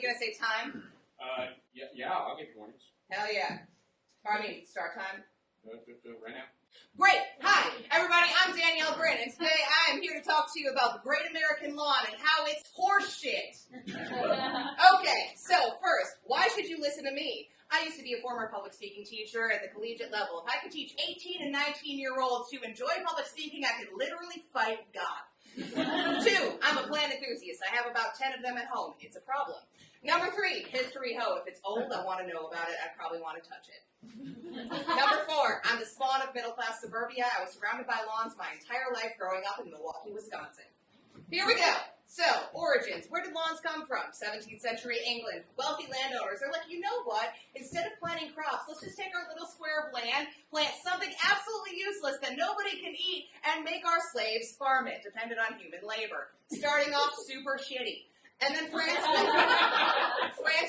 you going to say time? Yeah, I'll give you warnings. Hell yeah. Start time. Right now. Great! Hi, everybody, I'm Danielle, Byrn, and today I am here to talk to you about the Great American Lawn and how it's horseshit. Okay, so first, why should you listen to me? I used to be a former public speaking teacher at the collegiate level. If I could teach 18 and 19-year-olds to enjoy public speaking, I could literally fight God. 2, I'm a plant enthusiast. I have about 10 of them at home. It's a problem. Number 3, history ho. If it's old, I want to know about it. I probably want to touch it. Number 4, I'm the spawn of middle-class suburbia. I was surrounded by lawns my entire life growing up in Milwaukee, Wisconsin. Here we go. So, origins. Where did lawns come from? 17th century England. Wealthy landowners are like, you know what? Instead of planting crops, let's just take our little square of land, plant something absolutely useless that nobody can eat, and make our slaves farm it, dependent on human labor. Starting off super shitty. And then France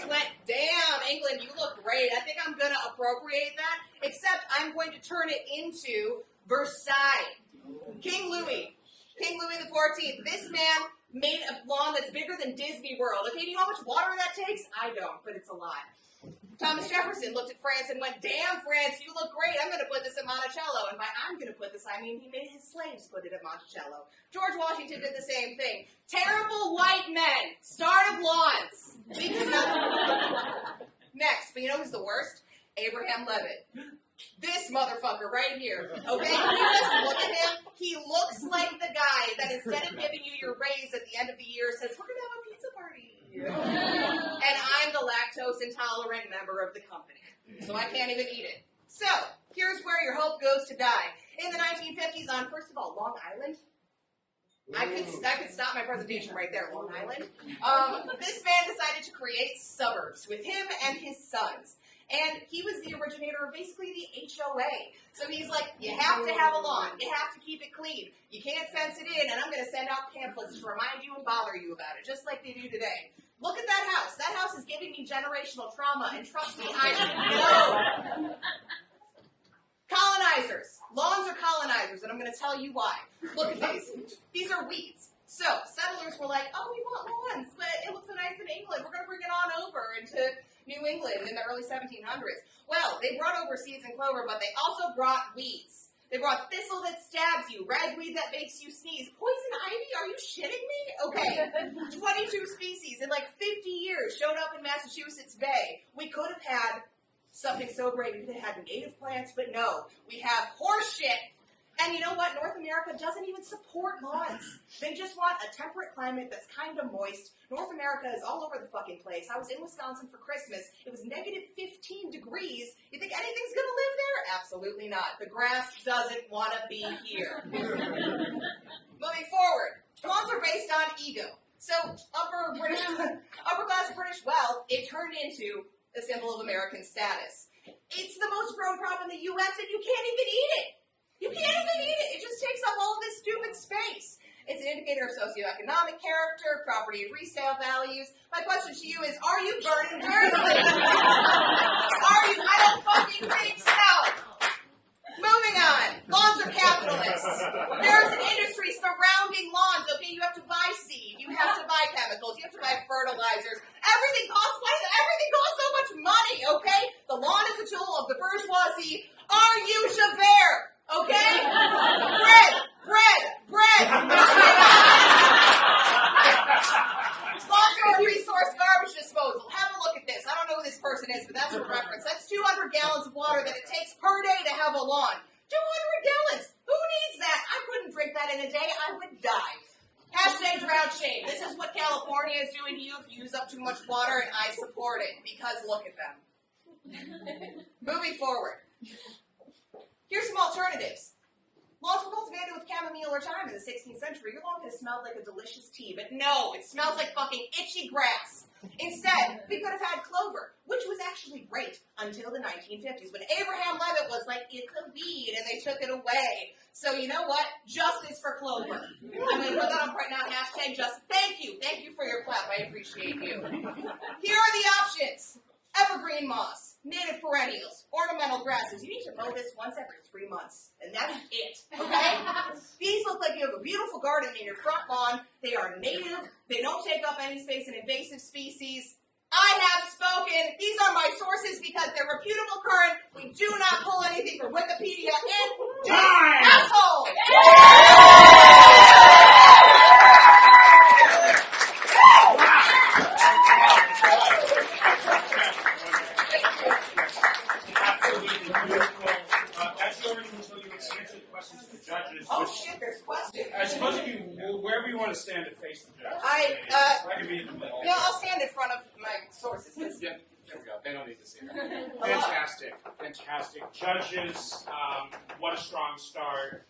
went, damn, England, you look great. I think I'm going to appropriate that, except I'm going to turn it into Versailles. King Louis XIV, this man made a lawn that's bigger than Disney World. Okay, do you know how much water that takes? I don't, but it's a lot. Thomas Jefferson looked at France and went, damn, France, you look great. I'm going to put this in Monticello. And by I'm going to put this, I mean he made his slaves put it at Monticello. George Washington did the same thing. Terrible white men. Start of lawns. Next, but you know who's the worst? Abraham Levitt. This motherfucker right here. Okay? You just look at him. He looks like the guy that instead of giving you your raise at the end of the year says, we're going to have a pizza party. And I'm the lactose intolerant member of the company. So I can't even eat it. So, here's where your hope goes to die. In the 1950s on, first of all, Long Island. I could stop my presentation right there, Long Island. This man decided to create suburbs with him and his sons. And he was the originator of basically the HOA. So he's like, you have to have a lawn. You have to keep it clean. You can't fence it in, and I'm going to send out pamphlets to remind you and bother you about it, just like they do today. Look at that house. That house is giving me generational trauma, and trust me, I know. Colonizers. Lawns are colonizers, and I'm going to tell you why. Look at these. These are weeds. So settlers were like, oh, we want lawns, but it looks so nice in England. We're going to bring it on over into New England in the early 1700s. Well, they brought over seeds and clover, but they also brought weeds. They brought thistle that stabs you, ragweed that makes you sneeze, poison ivy, are you shitting me? Okay, 22 species in like 50 years showed up in Massachusetts Bay. We could have had something so great, we could have had native plants, but no, we have horse shit. And you know what? North America doesn't even support lawns. They just want a temperate climate that's kind of moist. North America is all over the fucking place. I was in Wisconsin for Christmas. It was negative 15 degrees. You think anything's going to live there? Absolutely not. The grass doesn't want to be here. Moving forward, lawns are based on ego. So upper class British wealth, it turned into a symbol of American status. It's the most grown crop in the U.S. and you can't even eat it. You can't even eat it. It just takes up all of this stupid space. It's an indicator of socioeconomic character, property and resale values. My question to you is, are you burning dirtily? Are you? I don't fucking think so. Moving on. Lawns are capitalists. There's an industry surrounding lawns, okay? You have to buy seed. You have to buy chemicals. You have to buy fertilizers. Everything costs so much money, okay? The lawn is a tool of the bourgeoisie. Are you Javert? Okay? Bread. Lawns are a resource garbage disposal. Have a look at this. I don't know who this person is, but that's a reference. That's 200 gallons of water that it takes per day to have a lawn. 200 gallons. Who needs that? I couldn't drink that in a day. I would die. Hashtag drought shame. This is what California is doing to you if you use up too much water, and I support it because look at them. Moving forward. Here's some alternatives. Lawns were cultivated with chamomile or thyme in the 16th century. Your lawn could have smelled like a delicious tea, but no, it smells like fucking itchy grass. Instead, we could have had clover, which was actually great until the 1950s when Abraham Levitt was like, it's a weed, and they took it away. So you know what? Justice for clover. I'm going to put that up right now, hashtag justice. Thank you for your clap. I appreciate you. Here are the options. Evergreen moss, native perennials, ornamental grasses. You need to mow this once every 3 months, and that's it, okay? These look like you have a beautiful garden in your front lawn. They are native. They don't take up any space. An invasive species, I have spoken. These are my sources because they're reputable current. We do not pull anything from Wikipedia in this household. That's yours until you answer the questions to the judges. Oh shit, there's questions. I suppose if you, wherever you want to stand to face the judge. I can be in the middle. Yeah, I'll stand in front of my sources. Yeah, there we go. They don't need to see that. Fantastic. Fantastic. Judges, what a strong start.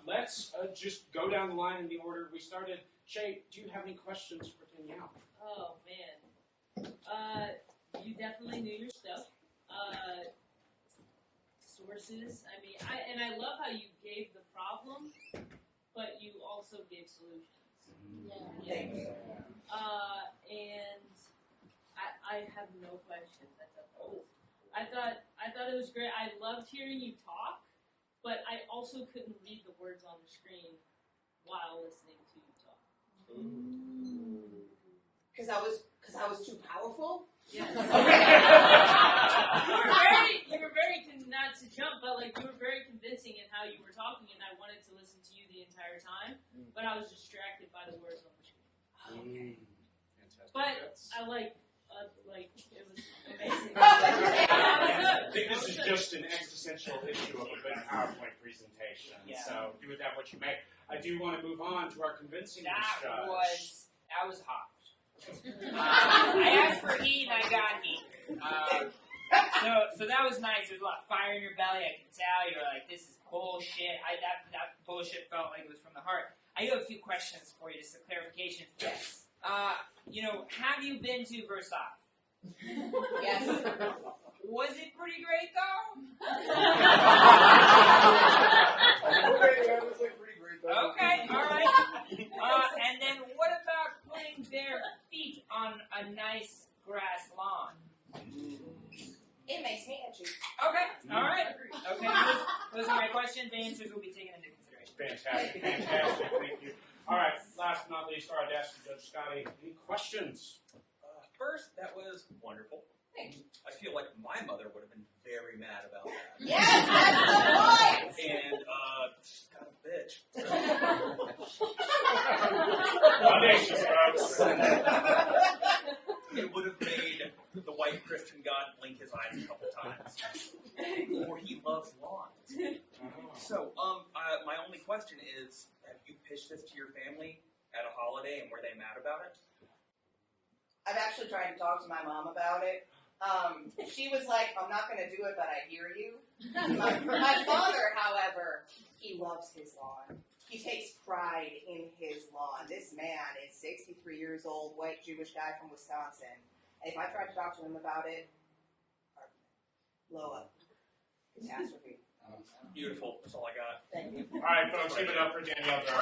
Let's just go down the line in the order we started. Shay, do you have any questions for Danielle? Oh, man. You definitely knew your stuff. Sources. I mean, I love how you gave the problem, but you also gave solutions. Thank you. And I have no questions. I thought it was great. I loved hearing you talk, but I also couldn't read the words on the screen while listening to you talk. Because I was too powerful. Yes. you were very not to jump, but like you were very convincing in how you were talking, and I wanted to listen to you the entire time, but I was distracted by the words on the screen. Fantastic. But I like it was amazing. I think this is just an existential issue of a good PowerPoint presentation. Yeah. So do with that what you may. I do want to move on to our convincing judge. That was hot. I asked for heat and I got heat. So that was nice. There's a lot of fire in your belly. I can tell. You're like, this is bullshit. That bullshit felt like it was from the heart. I do have a few questions for you, just a clarification. Yes. Have you been to Versailles? Yes. Was it pretty great though? Okay, all right. And then what about putting bare feet on a nice grass lawn? It makes me itchy. Okay, all right. Okay, those are my questions. The answers will be taken into consideration. Fantastic. Thank you. All right, last but not least, our desk, Judge Scotty. Any questions? First, that was wonderful. I feel like my mother would have been very mad about that. Yes, that's the point. And she's kind of a bitch. Audacious, folks. It would have made the white Christian God blink his eyes a couple times. For he loves lawns. So, my only question is, have you pitched this to your family at a holiday and were they mad about it? I've actually tried to talk to my mom about it. She was like, I'm not going to do it, but I hear you. My father, however, he loves his lawn. He takes pride in his lawn. This man is 63 years old, white Jewish guy from Wisconsin. And if I tried to talk to him about it, blow up. Catastrophe. Beautiful. That's all I got. Thank you. All right, folks, give it up for Danielle Byrn.